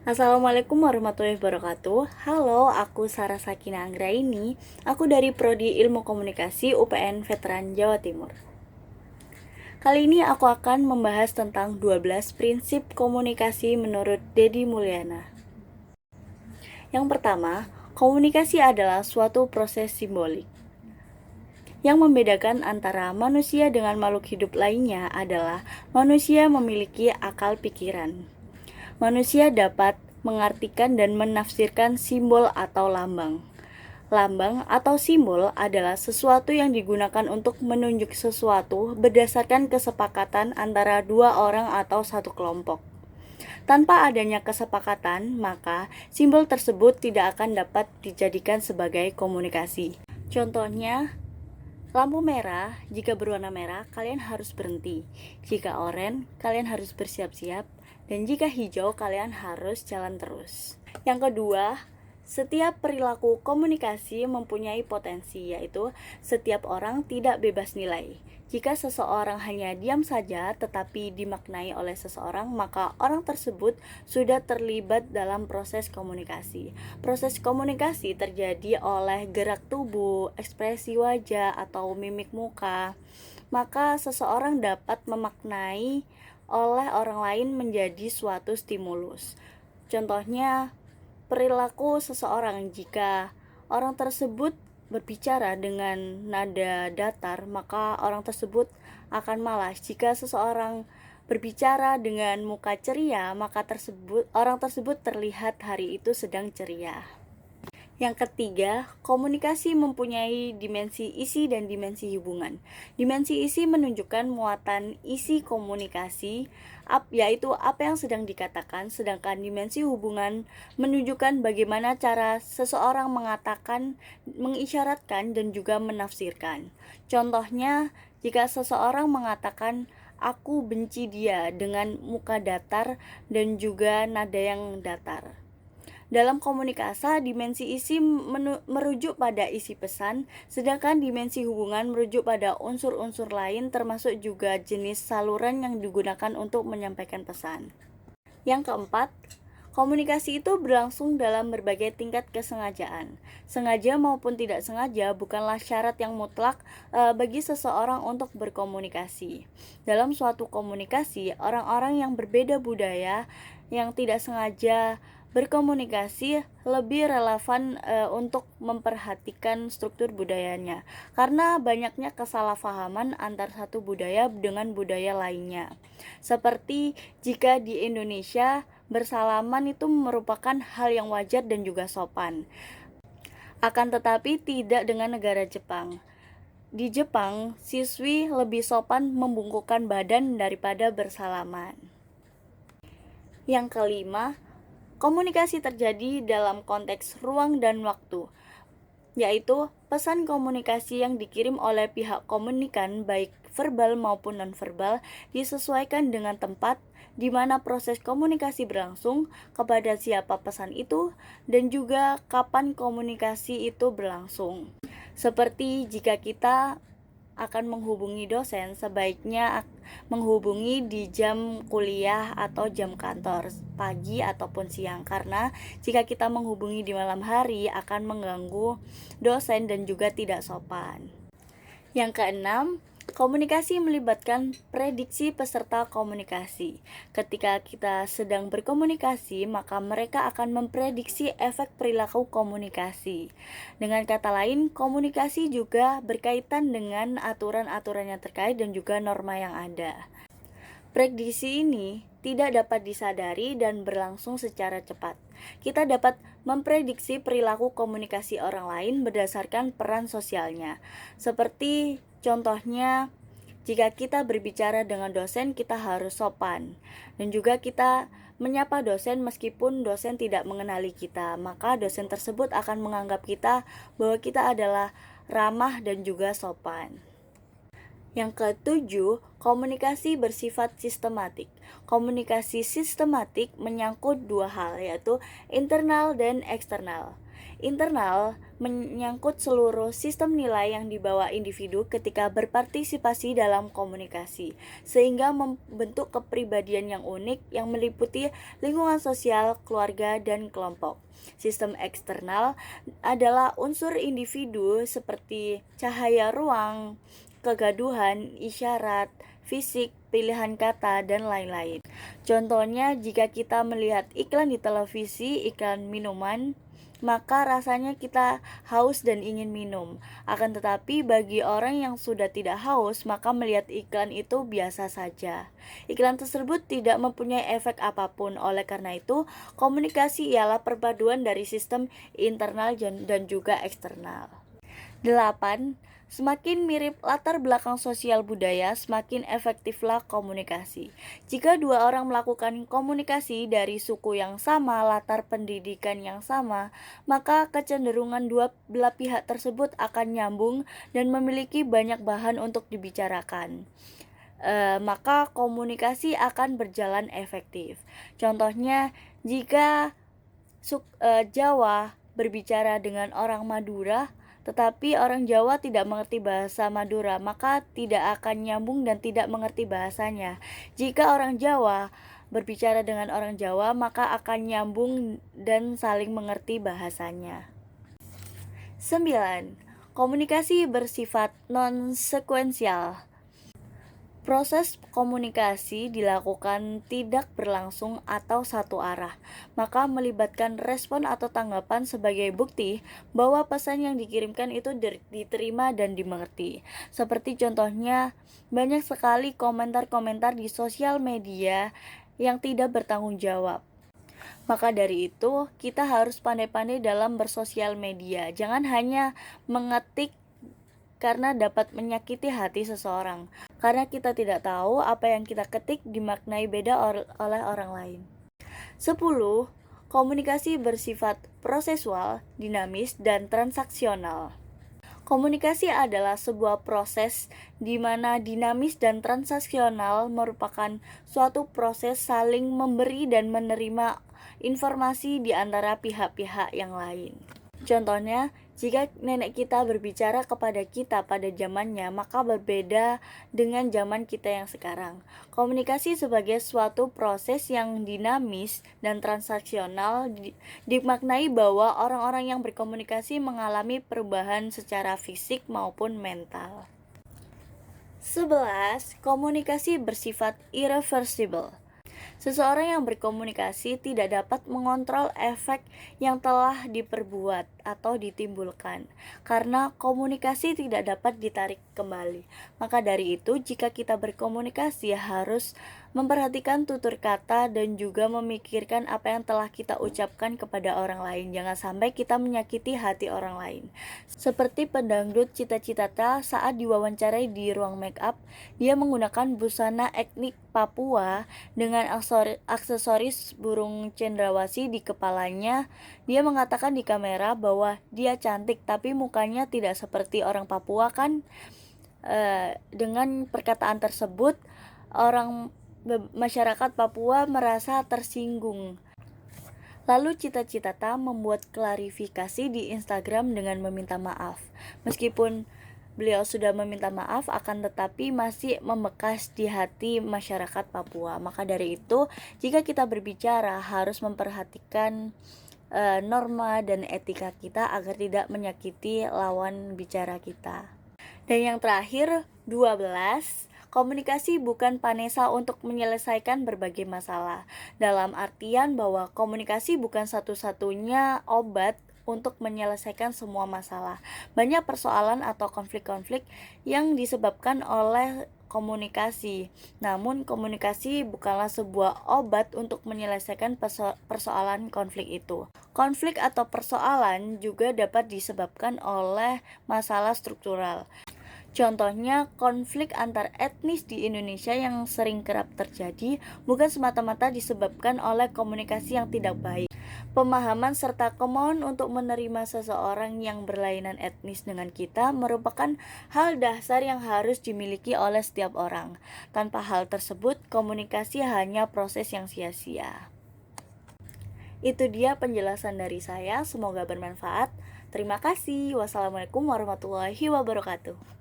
Assalamualaikum warahmatullahi wabarakatuh. Halo, aku Sarah Sakina Anggraini. Aku dari Prodi Ilmu Komunikasi UPN Veteran Jawa Timur. Kali ini aku akan membahas tentang 12 prinsip komunikasi menurut Dedi Mulyana. Yang pertama, komunikasi adalah suatu proses simbolik. Yang membedakan antara manusia dengan makhluk hidup lainnya adalah manusia memiliki akal pikiran. Manusia dapat mengartikan dan menafsirkan simbol atau lambang. Lambang atau simbol adalah sesuatu yang digunakan untuk menunjuk sesuatu berdasarkan kesepakatan antara dua orang atau satu kelompok. Tanpa adanya kesepakatan, maka simbol tersebut tidak akan dapat dijadikan sebagai komunikasi. Contohnya, lampu merah, jika berwarna merah, kalian harus berhenti. Jika oranye, kalian harus bersiap-siap. Dan jika hijau, kalian harus jalan terus. Yang kedua, setiap perilaku komunikasi mempunyai potensi, yaitu setiap orang tidak bebas nilai. Jika seseorang hanya diam saja tetapi dimaknai oleh seseorang, maka orang tersebut sudah terlibat dalam proses komunikasi. Proses komunikasi terjadi oleh gerak tubuh, ekspresi wajah, atau mimik muka. Maka seseorang dapat memaknai oleh orang lain menjadi suatu stimulus. Contohnya, perilaku seseorang jika orang tersebut berbicara dengan nada datar, maka orang tersebut akan malas. Jika seseorang berbicara dengan muka ceria, maka orang tersebut terlihat hari itu sedang ceria. Yang ketiga, komunikasi mempunyai dimensi isi dan dimensi hubungan. Dimensi isi menunjukkan muatan isi komunikasi, yaitu apa yang sedang dikatakan, sedangkan dimensi hubungan menunjukkan bagaimana cara seseorang mengatakan, mengisyaratkan, dan juga menafsirkan. Contohnya, jika seseorang mengatakan, "Aku benci dia" dengan muka datar dan juga nada yang datar. Dalam komunikasi, dimensi isi merujuk pada isi pesan, sedangkan dimensi hubungan merujuk pada unsur-unsur lain termasuk juga jenis saluran yang digunakan untuk menyampaikan pesan. Yang keempat, komunikasi itu berlangsung dalam berbagai tingkat kesengajaan. Sengaja maupun tidak sengaja bukanlah syarat yang mutlak bagi seseorang untuk berkomunikasi. Dalam suatu komunikasi, orang-orang yang berbeda budaya yang tidak sengaja berkomunikasi lebih relevan untuk memperhatikan struktur budayanya, karena banyaknya kesalahpahaman antar satu budaya dengan budaya lainnya. Seperti jika di Indonesia bersalaman itu merupakan hal yang wajar dan juga sopan. Akan tetapi tidak dengan negara Jepang. Di Jepang, siswi lebih sopan membungkukkan badan daripada bersalaman. Yang kelima, komunikasi terjadi dalam konteks ruang dan waktu, yaitu pesan komunikasi yang dikirim oleh pihak komunikan baik verbal maupun nonverbal disesuaikan dengan tempat di mana proses komunikasi berlangsung, kepada siapa pesan itu, dan juga kapan komunikasi itu berlangsung. Seperti jika kita akan menghubungi dosen, sebaiknya menghubungi di jam kuliah atau jam kantor, pagi ataupun siang, karena jika kita menghubungi di malam hari akan mengganggu dosen dan juga tidak sopan. Yang keenam, komunikasi melibatkan prediksi peserta komunikasi. Ketika kita sedang berkomunikasi, maka mereka akan memprediksi efek perilaku komunikasi. Dengan kata lain, komunikasi juga berkaitan dengan aturan-aturan yang terkait dan juga norma yang ada. Prediksi ini tidak dapat disadari dan berlangsung secara cepat. Kita dapat memprediksi perilaku komunikasi orang lain berdasarkan peran sosialnya. Seperti contohnya, jika kita berbicara dengan dosen, kita harus sopan. Dan juga kita menyapa dosen meskipun dosen tidak mengenali kita, maka dosen tersebut akan menganggap kita bahwa kita adalah ramah dan juga sopan. Yang ketujuh, komunikasi bersifat sistematik. Komunikasi sistematik menyangkut dua hal, yaitu internal dan eksternal. Internal menyangkut seluruh sistem nilai yang dibawa individu ketika berpartisipasi dalam komunikasi, sehingga membentuk kepribadian yang unik yang meliputi lingkungan sosial, keluarga, dan kelompok. Sistem eksternal adalah unsur individu seperti cahaya ruang, kegaduhan, isyarat, fisik, pilihan kata, dan lain-lain. Contohnya, jika kita melihat iklan di televisi, iklan minuman, maka rasanya kita haus dan ingin minum. Akan tetapi bagi orang yang sudah tidak haus, maka melihat iklan itu biasa saja. Iklan tersebut tidak mempunyai efek apapun. Oleh karena itu, komunikasi ialah perpaduan dari sistem internal dan juga eksternal. 8. Semakin mirip latar belakang sosial budaya, semakin efektiflah komunikasi. Jika dua orang melakukan komunikasi dari suku yang sama, latar pendidikan yang sama, maka kecenderungan dua belah pihak tersebut akan nyambung dan memiliki banyak bahan untuk dibicarakan. Maka komunikasi akan berjalan efektif. Contohnya, jika Jawa berbicara dengan orang Madura, tetapi orang Jawa tidak mengerti bahasa Madura, maka tidak akan nyambung dan tidak mengerti bahasanya. Jika orang Jawa berbicara dengan orang Jawa, maka akan nyambung dan saling mengerti bahasanya. 9. Komunikasi bersifat non-sekuensial. Proses komunikasi dilakukan tidak berlangsung atau satu arah, maka melibatkan respon atau tanggapan sebagai bukti bahwa pesan yang dikirimkan itu diterima dan dimengerti. Seperti contohnya, banyak sekali komentar-komentar di sosial media yang tidak bertanggung jawab. Maka dari itu, kita harus pandai-pandai dalam bersosial media. Jangan hanya mengetik karena dapat menyakiti hati seseorang, karena kita tidak tahu apa yang kita ketik dimaknai beda oleh orang lain. 10. Komunikasi bersifat prosesual, dinamis, dan transaksional. Komunikasi adalah sebuah proses di mana dinamis dan transaksional merupakan suatu proses saling memberi dan menerima informasi di antara pihak-pihak yang lain. Contohnya, jika nenek kita berbicara kepada kita pada zamannya, maka berbeda dengan zaman kita yang sekarang. Komunikasi sebagai suatu proses yang dinamis dan transaksional dimaknai bahwa orang-orang yang berkomunikasi mengalami perubahan secara fisik maupun mental. 11. Komunikasi bersifat irreversible. Seseorang yang berkomunikasi tidak dapat mengontrol efek yang telah diperbuat atau ditimbulkan, karena komunikasi tidak dapat ditarik kembali. Maka dari itu, jika kita berkomunikasi harus memperhatikan tutur kata dan juga memikirkan apa yang telah kita ucapkan kepada orang lain. Jangan sampai kita menyakiti hati orang lain. Seperti pendangdut Cita Citata saat diwawancarai di ruang make up, dia menggunakan busana etnik Papua dengan aksesoris burung cendrawasih di kepalanya. Dia mengatakan di kamera bahwa dia cantik, tapi mukanya tidak seperti orang Papua kan. Dengan perkataan tersebut, masyarakat Papua merasa tersinggung. Lalu Cita Citata membuat klarifikasi di Instagram dengan meminta maaf. Meskipun beliau sudah meminta maaf, akan tetapi masih membekas di hati masyarakat Papua. Maka dari itu, jika kita berbicara harus memperhatikan norma dan etika kita agar tidak menyakiti lawan bicara kita. Dan yang terakhir, 12. Komunikasi bukan panesa untuk menyelesaikan berbagai masalah. Dalam artian bahwa komunikasi bukan satu-satunya obat untuk menyelesaikan semua masalah. Banyak persoalan atau konflik-konflik yang disebabkan oleh komunikasi. Namun komunikasi bukanlah sebuah obat untuk menyelesaikan persoalan konflik itu. Konflik atau persoalan juga dapat disebabkan oleh masalah struktural. Contohnya, konflik antar etnis di Indonesia yang sering kerap terjadi bukan semata-mata disebabkan oleh komunikasi yang tidak baik. Pemahaman serta kemauan untuk menerima seseorang yang berlainan etnis dengan kita merupakan hal dasar yang harus dimiliki oleh setiap orang. Tanpa hal tersebut, komunikasi hanya proses yang sia-sia. Itu dia penjelasan dari saya, semoga bermanfaat. Terima kasih. Wassalamualaikum warahmatullahi wabarakatuh.